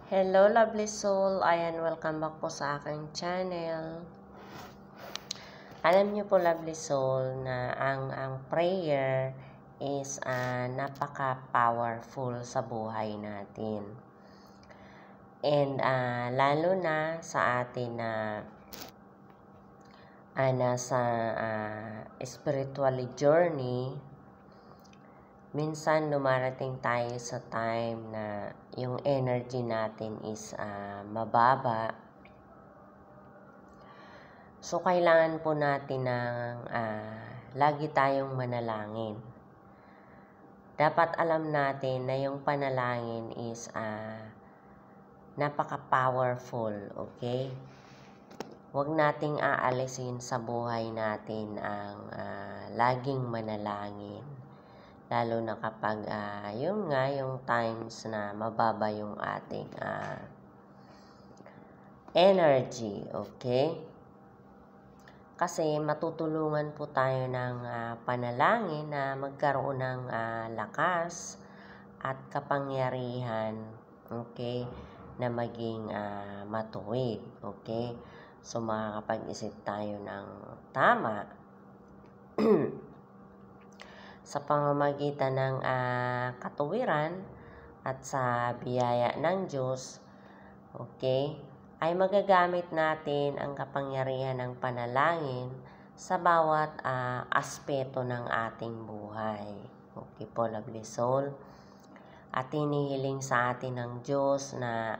Hello lovely soul, ayan, welcome back po sa aking channel. Alam niyo po lovely soul na ang prayer is napaka-powerful sa buhay natin. And lalo na sa atin na nasa spiritual journey, minsan dumarating tayo sa time na yung energy natin is mababa. So, kailangan po natin ng lagi tayong manalangin. Dapat alam natin na yung panalangin is napaka-powerful, okay? Huwag nating aalisin sa buhay natin ang laging manalangin. Lalo na kapag yung times na mababa yung ating energy, okay? Kasi matutulungan po tayo ng panalangin na magkaroon ng lakas at kapangyarihan, okay, na maging matuwid, okay? So, makakapag-isip tayo ng tama sa pamamagitan ng katuwiran at sa biyaya ng Diyos, okay, ay magagamit natin ang kapangyarihan ng panalangin sa bawat aspeto ng ating buhay. Okay po, lovely soul. At hinihiling sa atin ng Diyos na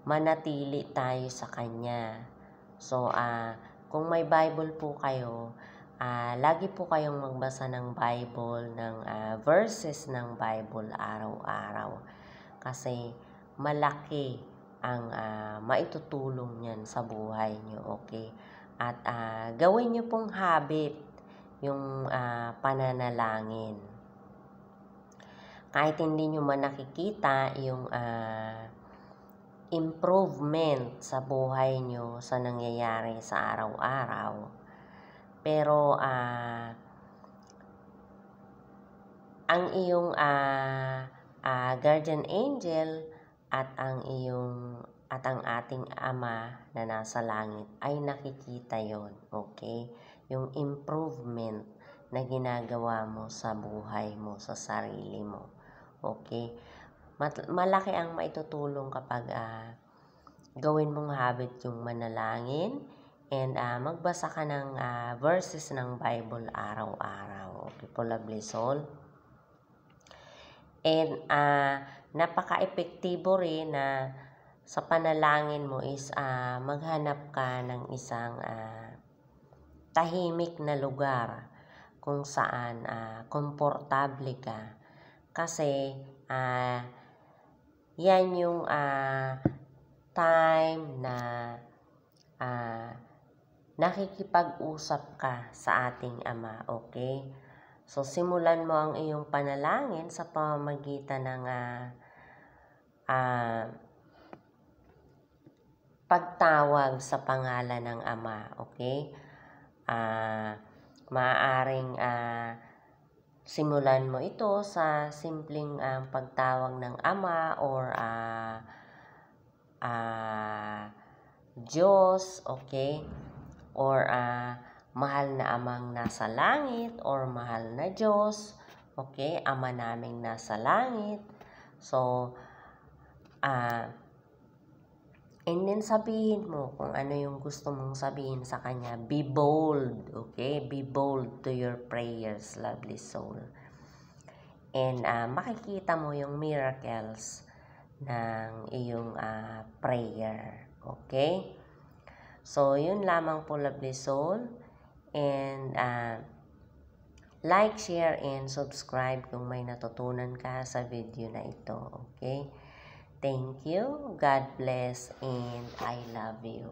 manatili tayo sa Kanya. So, kung may Bible po kayo, lagi po kayong magbasa ng Bible, ng verses ng Bible araw-araw. Kasi malaki ang maitutulong niyan sa buhay niyo, okay? At gawin niyo pong habit yung pananalangin. Kahit hindi niyo man nakikita yung improvement sa buhay niyo sa nangyayari sa araw-araw, pero ang iyong guardian angel at ang ating Ama na nasa langit ay nakikita yon, okay? Yung improvement na ginagawa mo sa buhay mo, sa sarili mo, okay? Malaki ang maitutulong kapag gawin mong habit yung manalangin and magbasa ka ng verses ng Bible araw-araw. Okay po, lovely soul. And napaka-epektibo rin na sa panalangin mo is maghanap ka ng isang tahimik na lugar kung saan komportable ka. Kasi yan yung time na nakikipag-usap ka sa ating Ama, okay? So, simulan mo ang iyong panalangin sa pamamagitan ng pagtawag sa pangalan ng Ama, okay? Maaaring simulan mo ito sa simpleng pagtawag ng Ama or Diyos, okay? Or mahal na Amang nasa langit or mahal na Diyos, okay? Ama naming nasa langit. So, and then sabihin mo kung ano yung gusto mong sabihin sa Kanya. Be bold, okay? Be bold to your prayers, lovely soul. And makikita mo yung miracles ng iyong prayer, okay? So, yun lamang po, lovely soul. And like, share, and subscribe kung may natutunan ka sa video na ito, okay? Thank you, God bless, and I love you.